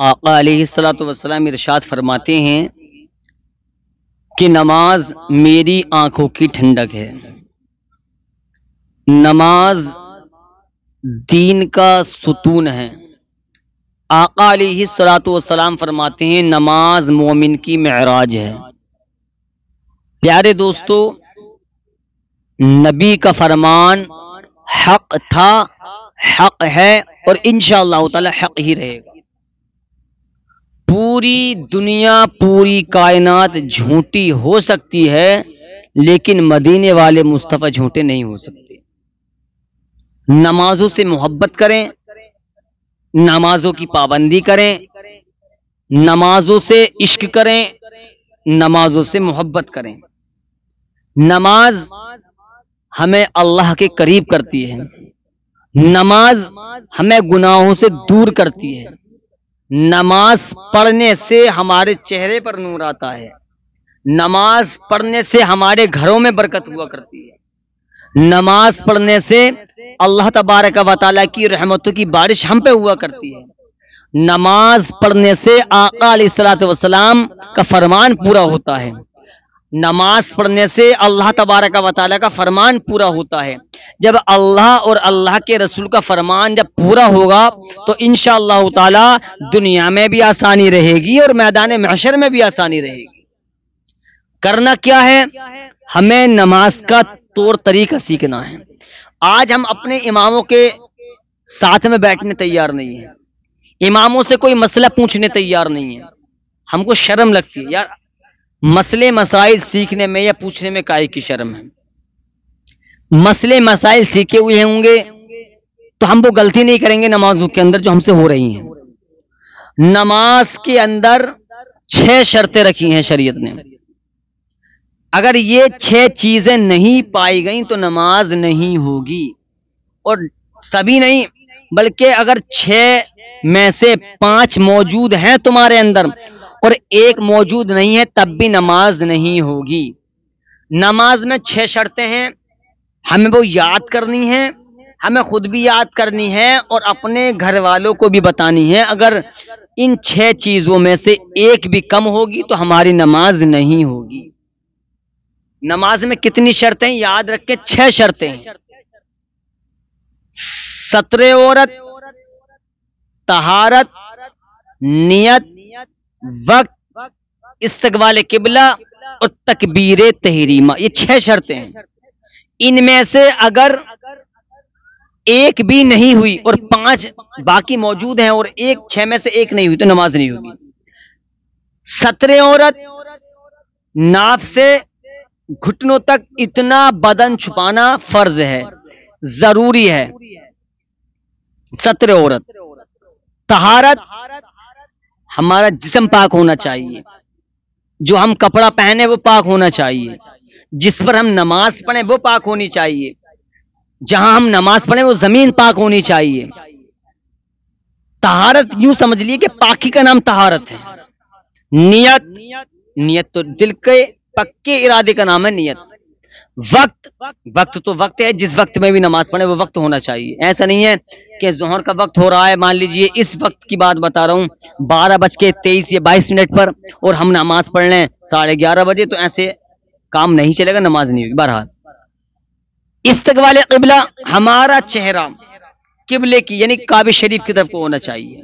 आका अलैहिस्सलातु वस्सलाम इरशाद फरमाते हैं कि नमाज मेरी आंखों की ठंडक है। नमाज दीन का सुतून है। आका अलैहिस्सलातु वस्सलाम फरमाते हैं नमाज मोमिन की मेराज है। प्यारे दोस्तों, नबी का फरमान हक था, हक है और इंशाअल्लाह ताला हक ही रहेगा। पूरी दुनिया, पूरी कायनात झूठी हो सकती है, लेकिन मदीने वाले मुस्तफ़ा झूठे नहीं हो सकते। नमाजों से मोहब्बत करें, नमाजों की पाबंदी करें, नमाजों से इश्क करें, नमाजों से मोहब्बत करें। नमाज हमें अल्लाह के करीब करती है। नमाज हमें गुनाहों से दूर करती है। नमाज पढ़ने से हमारे चेहरे पर नूर आता है। नमाज पढ़ने से हमारे घरों में बरकत हुआ करती है। नमाज पढ़ने से अल्लाह तबारक व तआला की रहमतों की बारिश हम पे हुआ करती है। नमाज पढ़ने से आका अलैहिस्सलातु वस्सलाम का फरमान पूरा होता है। नमाज पढ़ने से अल्लाह तबारक व तआला का फरमान पूरा होता है। जब अल्लाह और अल्लाह के रसूल का फरमान जब पूरा होगा तो इंशाअल्लाह ताला दुनिया में भी आसानी रहेगी और मैदान महशर में भी आसानी रहेगी। करना क्या है? हमें नमाज का तौर तरीका सीखना है। आज हम अपने इमामों के साथ में बैठने तैयार नहीं है। इमामों से कोई मसला पूछने तैयार नहीं है। हमको शर्म लगती है यार, मसले मसाइल सीखने में या पूछने में काहे की शर्म है। मसले मसाइल सीखे हुए होंगे तो हम वो गलती नहीं करेंगे नमाजों के अंदर जो हमसे हो रही हैं। नमाज के अंदर 6 शर्तें रखी हैं शरीयत ने। अगर ये 6 चीजें नहीं पाई गई तो नमाज नहीं होगी। और सभी नहीं, बल्कि अगर 6 में से 5 मौजूद हैं तुम्हारे अंदर और 1 मौजूद नहीं है तब भी नमाज नहीं होगी। नमाज में 6 शर्तें हैं, हमें वो याद करनी है, हमें खुद भी याद करनी है और अपने घर वालों को भी बतानी है। अगर इन 6 चीजों में से 1 भी कम होगी तो हमारी नमाज नहीं होगी। नमाज में कितनी शर्तें याद रखें? 6 शर्तें हैं। सत्रे औरत, तहारत, नियत, वक्त, इस्तकबाल किबला और तकबीर तहरीमा, ये 6 शर्तें हैं। इनमें से अगर 1 भी नहीं हुई और 5 बाकी मौजूद हैं और 6 में से 1 नहीं हुई तो नमाज नहीं होगी। सत्रे औरत, नाफ से घुटनों तक इतना बदन छुपाना फर्ज है, जरूरी है। सत्रे औरत। तहारत, हमारा जिस्म पाक होना चाहिए। जो हम कपड़ा पहने वो पाक होना चाहिए। जिस पर हम नमाज पढ़े वो पाक होनी चाहिए। जहां हम नमाज पढ़े वो जमीन पाक होनी चाहिए। तहारत यूं समझ लिए कि पाकी का नाम तहारत है। नियत, नियत तो दिल के पक्के इरादे का नाम है नियत। वक्त, वक्त तो वक्त है, जिस वक्त में भी नमाज पढ़े वो वक्त होना चाहिए। ऐसा नहीं है कि जोहर का वक्त हो रहा है, मान लीजिए इस वक्त की बात बता रहा हूं 12:23 या 22 मिनट पर और हम नमाज पढ़ लें 11:30 बजे, तो ऐसे काम नहीं चलेगा, नमाज नहीं होगी। बहरहाल इस्तकबाल किबला, हमारा चेहरा किबले की यानी काबे शरीफ की तरफ को होना चाहिए।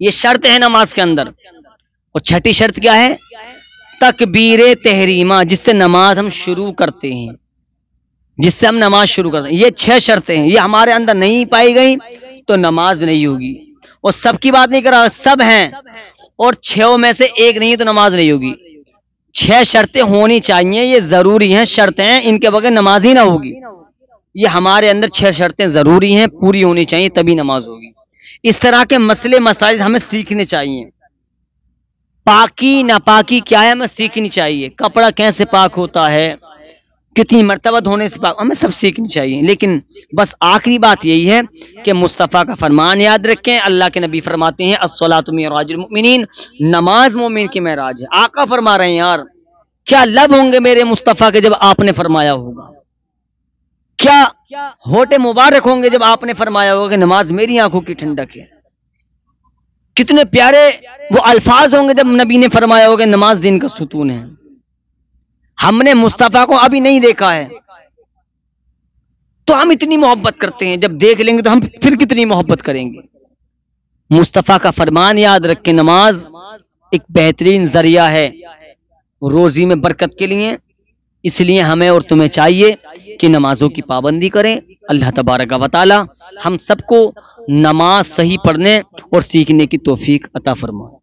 ये शर्त है नमाज के अंदर। और छठी शर्त क्या है? तकबीर तहरीमा, जिससे नमाज हम शुरू करते हैं, जिससे हम नमाज शुरू करते हैं। ये 6 शर्तें हैं, ये हमारे अंदर नहीं पाई गई तो नमाज नहीं होगी। और सबकी बात नहीं कर रहा, सब हैं और 6 में से 1 नहीं है तो नमाज नहीं होगी। 6 शर्तें होनी चाहिए, ये जरूरी हैं, शर्तें हैं, इनके बगैर नमाज ही ना होगी। ये हमारे अंदर 6 शर्तें जरूरी हैं, पूरी होनी चाहिए तभी नमाज होगी। इस तरह के मसले मसाइल हमें सीखने चाहिए। पाकी नापाकी क्या है हमें सीखनी चाहिए। कपड़ा कैसे पाक होता है, कितनी मर्तबा धोने से पाक, हमें सब सीखनी चाहिए। लेकिन बस आखिरी बात यही है कि मुस्तफ़ा का फरमान याद रखें। अल्लाह के नबी फरमाते हैं अस्सलातु मिराजुल मुमिनीन, नमाज मोमिन की मेराज है। आका फरमा रहे हैं यार, क्या लब होंगे मेरे मुस्तफ़ा के जब आपने फरमाया होगा, क्या होठे मुबारक होंगे जब आपने फरमाया होगा कि नमाज मेरी आंखों की ठंडक है। कितने प्यारे वो अल्फाज होंगे जब नबी ने फरमाया होगा नमाज दिन का सुतून है। हमने मुस्तफा को अभी नहीं देखा है तो हम इतनी मोहब्बत करते हैं, जब देख लेंगे तो हम फिर कितनी मोहब्बत करेंगे। मुस्तफा का फरमान याद रख के नमाज एक बेहतरीन जरिया है रोजी में बरकत के लिए, इसलिए हमें और तुम्हें चाहिए कि नमाजों की पाबंदी करें। अल्लाह तबारक व तआला हम सबको नमाज सही पढ़ने और सीखने की तौफीक अता फरमाए।